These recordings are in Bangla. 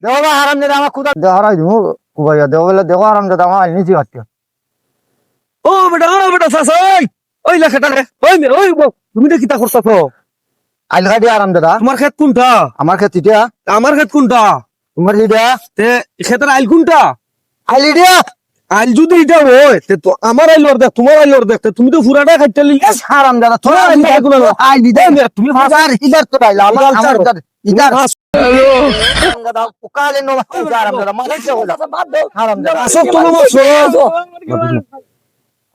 দেখো বা হারাম দাদা আমার খুদা হারাই দিমু কুবাইয়া দেখো বলে দেখো হারাম দাদা আমার নিচে হাতে ও বেটা সাসাই ওই লেখাটা রে ওই তুমি তো কিতা করতেছো আইল গাড়ি হারাম দাদা তোমার ক্ষেত কোনটা আমার ক্ষেত ইটা আমার ক্ষেত কোনটা তোমার ইটা তে ক্ষেতের আইল কোনটা আইল ইটা আইল যদি এটা হয় তে তো আমার আইল ওর দেখ তোমার আইল ওর দেখ তুমি তো পুরাটা খাইতে লিলি হারাম দাদা তোমার আইল খাই কোন আইল দিদা তুমি হাজার হিজার তো আইল আমার আমার ইটা হারাম দাদা পুকালে নো হারাম দাদা মানে হারাম দাদা আসক তো নমাজ সরো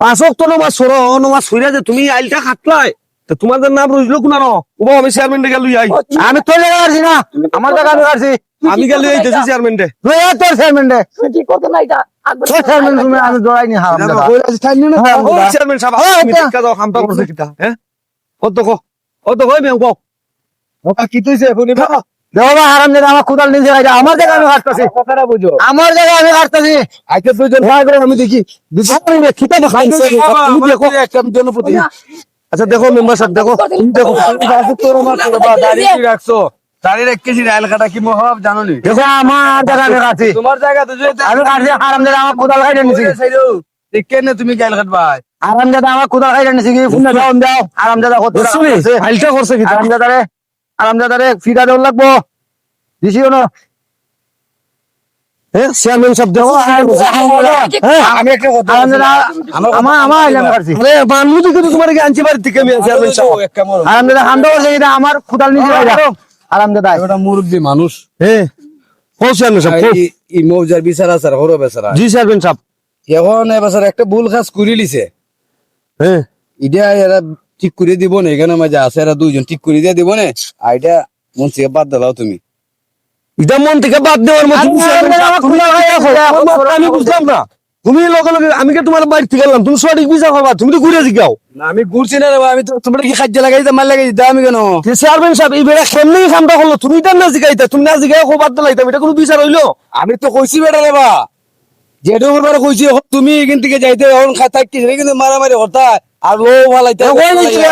আসক তো নমাজ সরো নমাজ সইরা যে তুমি আইলটা খাটলাই তো তোমাদের নাম রইলো কোনার ও আমি চেয়ারম্যান গেল আই আমি তো জায়গা আসি না আমার জায়গা আমি আসি আমি গেল এই দেশি চেয়ারম্যান রে তুই তোর চেয়ারম্যান রে ঠিক করতে না এটা তোর চেয়ারম্যান তুমি আমি জড়াইনি হারাম দাদা ও চেয়ারম্যান সাহেব তুমি টিকা দাও খামটা করছে কিটা হ্যাঁ কত কই মেও কও কি তুইছে শুনি বা দেখো বা হারাম দাদা আমার খুদাল নিচে গাইটা আমার জায়গা আমি কাটতাছি কথাটা বুঝো আমার জায়গা আমি কাটতাছি আইতে দুইজন ভাই করে আমি দেখি খিতা দেখাইছে তুমি দেখো একটা জনপতি আচ্ছা দেখো মেম্বার সাহেব দেখো তুমি দেখো তোর আমার করবা দাঁড়িয়ে রাখছো দাঁড়িয়ে রেখেছি রাইল কাটা কি মহাব জানো নি দেখো আমার জায়গা আমি কাটছি তোমার জায়গা তো আমি কাটছি হারাম দাদা আমার খুদাল খাইটা নিছি কেনে তুমি গাইল কাটবাই হারাম দাদা আমার খুদাল খাইটা নিছি কি ফোন দাও দাও হারাম দাদা কত ফাইলটা করছে কি হারাম দাদা রে ফিটা দেওয়া লাগবো দিছিও না হ্যাঁ চেয়ারম্যান সাহেব দেখো আমি একটা কথা হারাম দাদা আমার আমার আইলাম কাটছি আরে মানুষ কিন্তু তোমার কি আনছি বাড়ি থেকে আমি চেয়ারম্যান সাহেব হারাম দাদা হামদা বলছে এটা আমার খুদাল নিচে গাইটা হারাম দাদা ওটা মুরব্বী মানুষ হ্যাঁ ও চেয়ারম্যান সাহেব এই মৌজার বিচার আচার হরো বেচারা জি চেয়ারম্যান সাহেব এখন এবার একটা ভুল কাজ করে লিছে হ্যাঁ এটা এরা ঠিক করে দিব না এখানে মাঝে আছে এরা দুইজন ঠিক করে দিয়ে দিব না আর এটা মন থেকে বাদ দিলাও তুমি এটা মন থেকে বাদ দেওয়ার মতো আমি বুঝলাম না তুমি লগে লগে আমি কি তোমার বাড়ি থেকে গেলাম তুমি সঠিক বিচার করবা তুমি তো ঘুরে জিগাও না আমি ঘুরছি না রে ভাই, আমি তো তোমরা কি খাদ্য লাগাইতে মাল লাগাইতে আমি কেন চেয়ারম্যান সাহেব এই বেড়া কেমনি কামটা করলো তুমি এটা না জিগাইতা তুমি না জিগাই খো বাদ দিলাইতাম এটা কোনো বিচার হইলো আমি তো কইছি বেটা রে বা যেটা করবার কইছি তুমি এখান থেকে যাইতে এখন খাতা কি কিন্তু মারামারি হতা আর লো ভালাইতে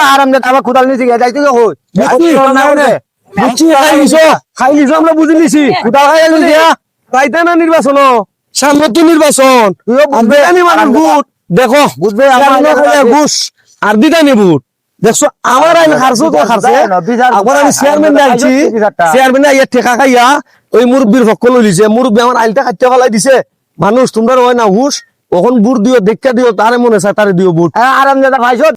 হারাম দাদা আমার খুদাল নিচে গাইটা যাইতে কই খাই নিছো আমরা বুঝে নিছি খুদাল খাইয়া দিয়া তাইতে না নির্বাচন সামনে তো নির্বাচন আমি মানে ভোট দেখো বুঝবে ঘুষ আর দিদানি ভোট দেখছো আমার আইন খারছো তো খারছে আবার আমি চেয়ারম্যান আইছি চেয়ারম্যান আইয়া ঠেকা খাইয়া ওই মুরব্বীর পক্ষ লই লিছে মুরব্বী আমার আইলটা খাইতে ফেলাই দিছে মানুষ তোমরা হয় না হুশ ওখন বুট দিও দেখা দিও তারে মনে চায় তারে দিও বুট আরাম দাদা ভাইছো